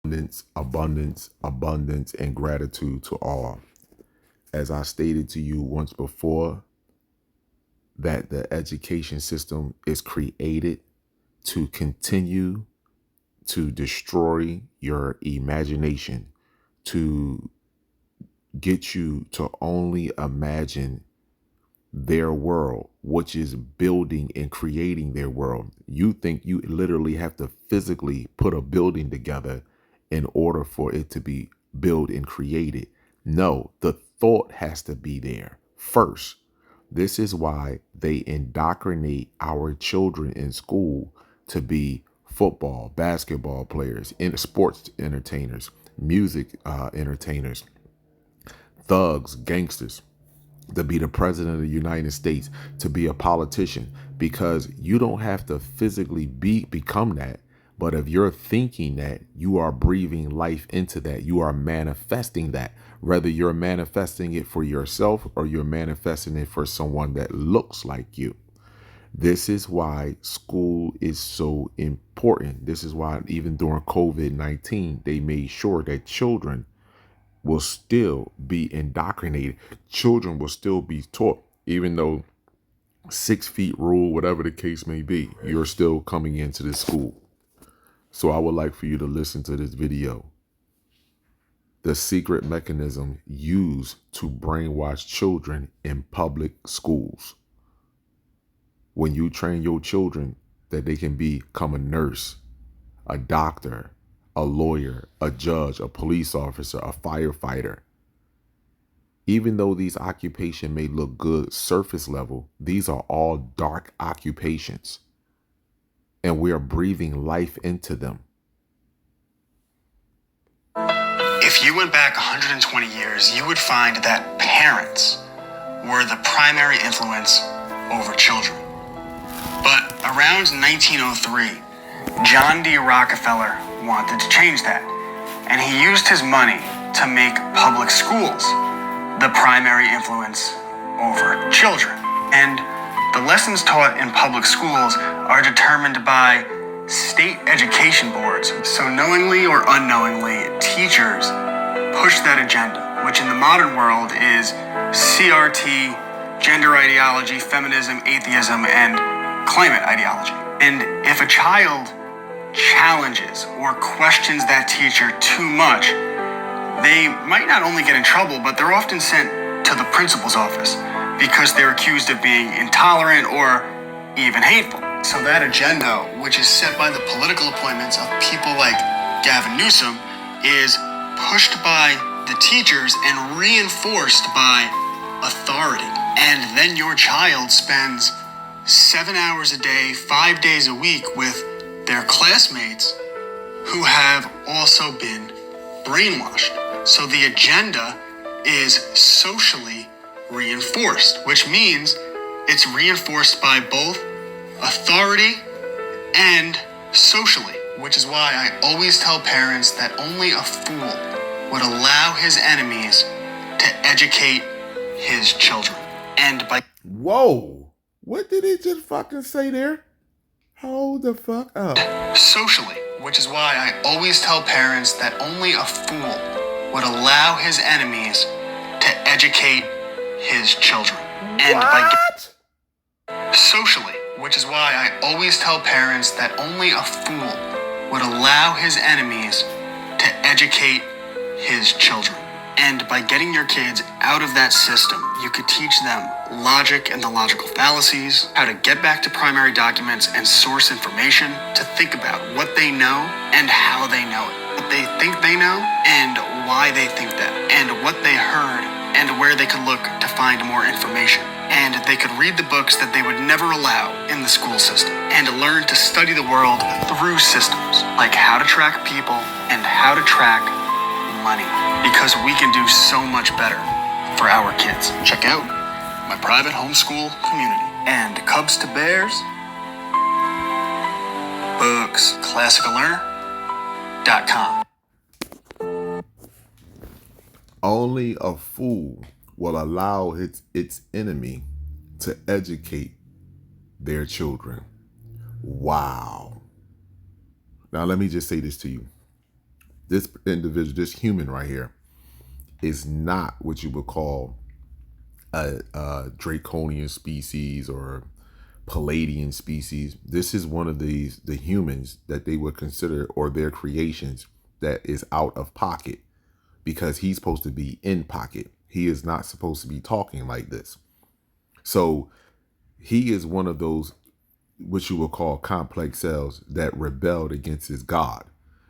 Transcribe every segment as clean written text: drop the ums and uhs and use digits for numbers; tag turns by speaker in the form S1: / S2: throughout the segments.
S1: Abundance, abundance, and gratitude to all. As I stated to you once before, that the education system is created to continue to destroy your imagination, to get you to only imagine their world, which is building and creating their world. You think you literally have to physically put a building together in order for it to be built and created. No, the thought has to be there first. This is why they indoctrinate our children in school to be football, basketball players, sports entertainers, music entertainers, thugs, gangsters, to be the president of the United States, to be a politician, because you don't have to physically become that. But if you're thinking that, you are breathing life into that. You are manifesting that, whether you're manifesting it for yourself or you're manifesting it for someone that looks like you. This is why school is so important. This is why even during COVID-19, they made sure that children will still be indoctrinated. Children will still be taught, even though 6 feet rule, whatever the case may be, you're still coming into this school. So I would like for you to listen to this video. The secret mechanism used to brainwash children in public schools. When you train your children that they can become a nurse, a doctor, a lawyer, a judge, a police officer, a firefighter. Even though these occupations may look good surface level, these are all dark occupations. And we are breathing life into them.
S2: If you went back 120 years, you would find that parents were the primary influence over children. But around 1903, John D. Rockefeller wanted to change that, and he used his money to make public schools the primary influence over children. And the lessons taught in public schools are determined by state education boards. So knowingly or unknowingly, teachers push that agenda, which in the modern world is CRT, gender ideology, feminism, atheism, and climate ideology. And if a child challenges or questions that teacher too much, they might not only get in trouble, but they're often sent to the principal's office because they're accused of being intolerant or even hateful. So that agenda, which is set by the political appointments of people like Gavin Newsom, is pushed by the teachers and reinforced by authority. And then your child spends 7 hours a day, 5 days a week with their classmates who have also been brainwashed. So the agenda is socially reinforced, which means it's reinforced by both authority and socially, which is why I always tell parents that only a fool would allow his enemies to educate his children. And by
S1: Whoa, what did he just fucking say there? Hold the fuck up.
S2: Socially, which is why I always tell parents that only a fool would allow his enemies to educate his children. And
S1: what?
S2: Socially, which is why I always tell parents that only a fool would allow his enemies to educate his children. And by getting your kids out of that system, you could teach them logic and the logical fallacies, how to get back to primary documents and source information, to think about what they know and how they know it, what they think they know and why they think that, and what they heard and where they could look to find more information. And they could read the books that they would never allow in the school system, and learn to study the world through systems, like how to track people and how to track money, because we can do so much better for our kids. Check out my private homeschool community and Cubs to Bears books, classicallearner.com.
S1: Only a fool will allow its enemy to educate their children. Wow. Now let me just say this to you. This individual, this human right here, is not what you would call a draconian species or Palladian species. This is one of the humans that they would consider, or their creations, that is out of pocket, because he's supposed to be in pocket. He is not supposed to be talking like this. So he is one of those, what you would call complex cells, that rebelled against his God,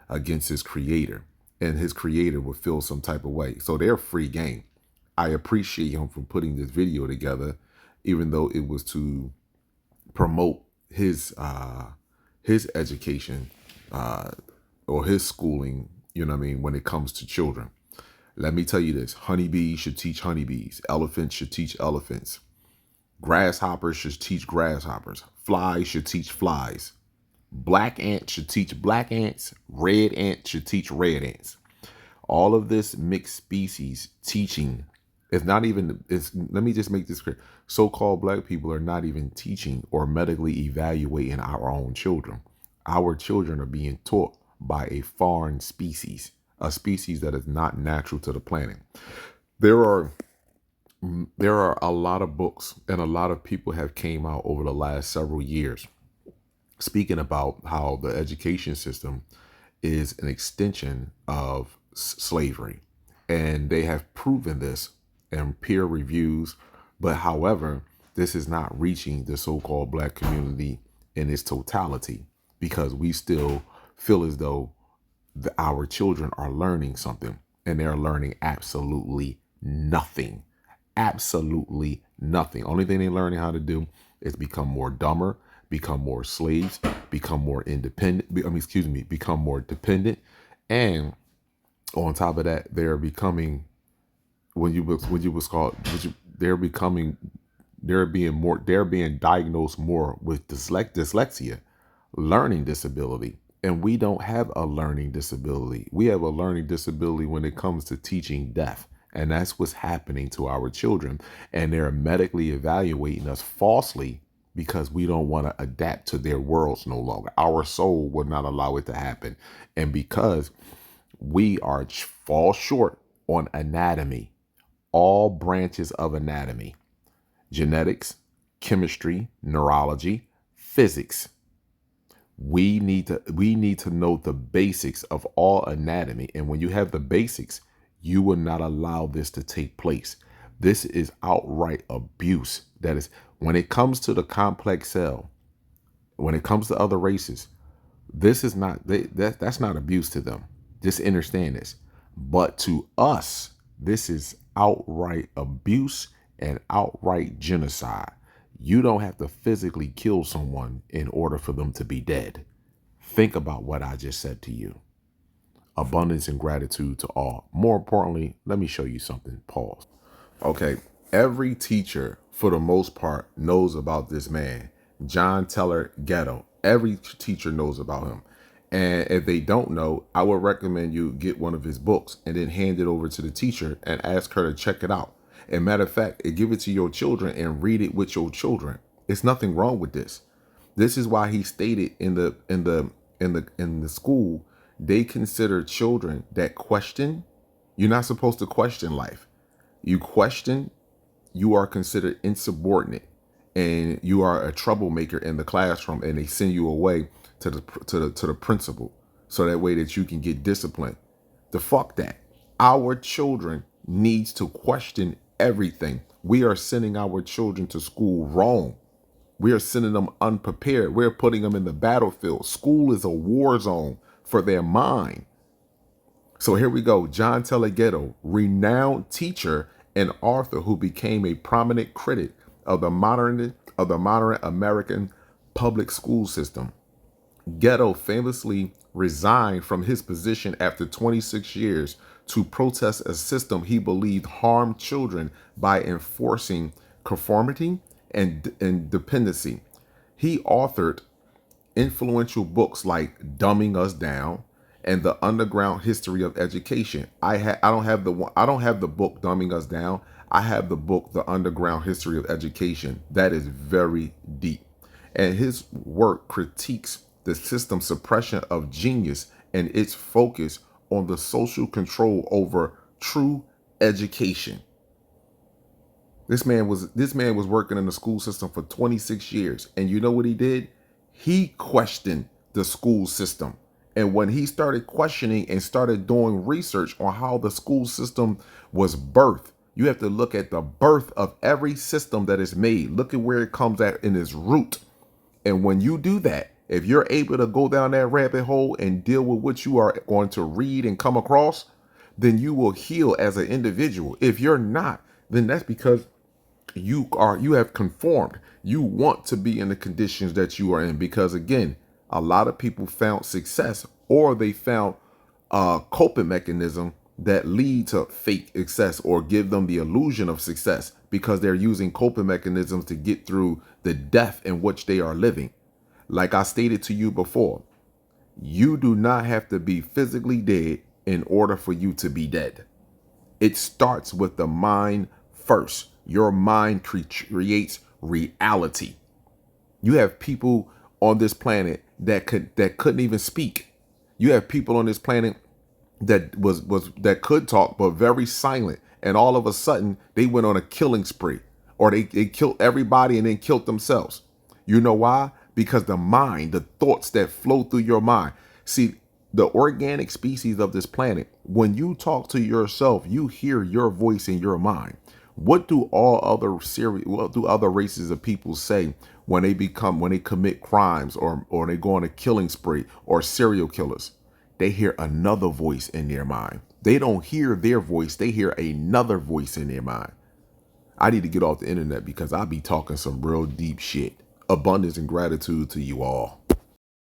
S1: against his creator, and his creator would feel some type of way. So they're free game. I appreciate him for putting this video together, even though it was to promote his education or his schooling, you know what I mean, when it comes to children. Let me tell you this: honeybees should teach honeybees, elephants should teach elephants, grasshoppers should teach grasshoppers, flies should teach flies, black ants should teach black ants, red ants should teach red ants. All of this mixed species teaching is not even, let me just make this clear. So-called black people are not even teaching or medically evaluating our own children. Our children are being taught by a foreign species, a species that is not natural to the planet. There are a lot of books, and a lot of people have came out over the last several years speaking about how the education system is an extension of slavery. And they have proven this in peer reviews. But however, this is not reaching the so-called black community in its totality, because we still feel as though our children are learning something, and they're learning absolutely nothing. Absolutely nothing. Only thing they're learning how to do is become more dumber, become more slaves, become more independent. Become more dependent. And on top of that, they're becoming, they're being diagnosed more with dyslexia, learning disability. And we don't have a learning disability. We have a learning disability when it comes to teaching deaf. And that's what's happening to our children. And they're medically evaluating us falsely because we don't want to adapt to their worlds no longer. Our soul would not allow it to happen. And because we fall short on anatomy, all branches of anatomy, genetics, chemistry, neurology, physics. We need to know the basics of all anatomy. And when you have the basics, you will not allow this to take place. This is outright abuse. That is, when it comes to the complex cell, when it comes to other races, this is not, that's not abuse to them. Just understand this. But to us, this is outright abuse and outright genocide. You don't have to physically kill someone in order for them to be dead. Think about what I just said to you. Abundance and gratitude to all. More importantly, let me show you something. Pause. Okay. Every teacher, for the most part, knows about this man, John Taylor Gatto. Every teacher knows about him. And if they don't know, I would recommend you get one of his books and then hand it over to the teacher and ask her to check it out. And matter of fact, give it to your children and read it with your children. It's nothing wrong with this. This is why he stated in the school, they consider children that question. You're not supposed to question life. You question, you are considered insubordinate, and you are a troublemaker in the classroom, and they send you away to the principal, so that way that you can get disciplined. The fuck that. Our children needs to question everything. We are sending our children to school wrong. We are sending them unprepared. We're putting them in the battlefield. School is a war zone for their mind. So here we go. John Taylor Gatto, renowned teacher and author who became a prominent critic of the modern American public school system. Gatto famously resigned from his position after 26 years to protest a system he believed harmed children by enforcing conformity and dependency. He authored influential books like Dumbing Us Down and The Underground History of Education. I don't have the book Dumbing Us Down. I have the book The Underground History of Education. That is very deep. And his work critiques the system suppression of genius and its focus on the social control over true education. This man was working in the school system for 26 years. And you know what he did? He questioned the school system. And when he started questioning and started doing research on how the school system was birthed, you have to look at the birth of every system that is made. Look at where it comes at in its root. And when you do that, if you're able to go down that rabbit hole and deal with what you are going to read and come across, then you will heal as an individual. If you're not, then that's because you have conformed. You want to be in the conditions that you are in, because again, a lot of people found success, or they found a coping mechanism that lead to fake success or give them the illusion of success, because they're using coping mechanisms to get through the death in which they are living. Like I stated to you before, you do not have to be physically dead in order for you to be dead. It starts with the mind first. Your mind creates reality. You have people on this planet that couldn't even speak. You have people on this planet that could talk but very silent, and all of a sudden they went on a killing spree, or they killed everybody and then killed themselves. You know why? Because the mind, the thoughts that flow through your mind. See, the organic species of this planet, when you talk to yourself, you hear your voice in your mind. What do other races of people say when they commit crimes, or they go on a killing spree, or serial killers? They hear another voice in their mind. They don't hear their voice, they hear another voice in their mind. I need to get off the internet because I be talking some real deep shit. Abundance and gratitude to you all.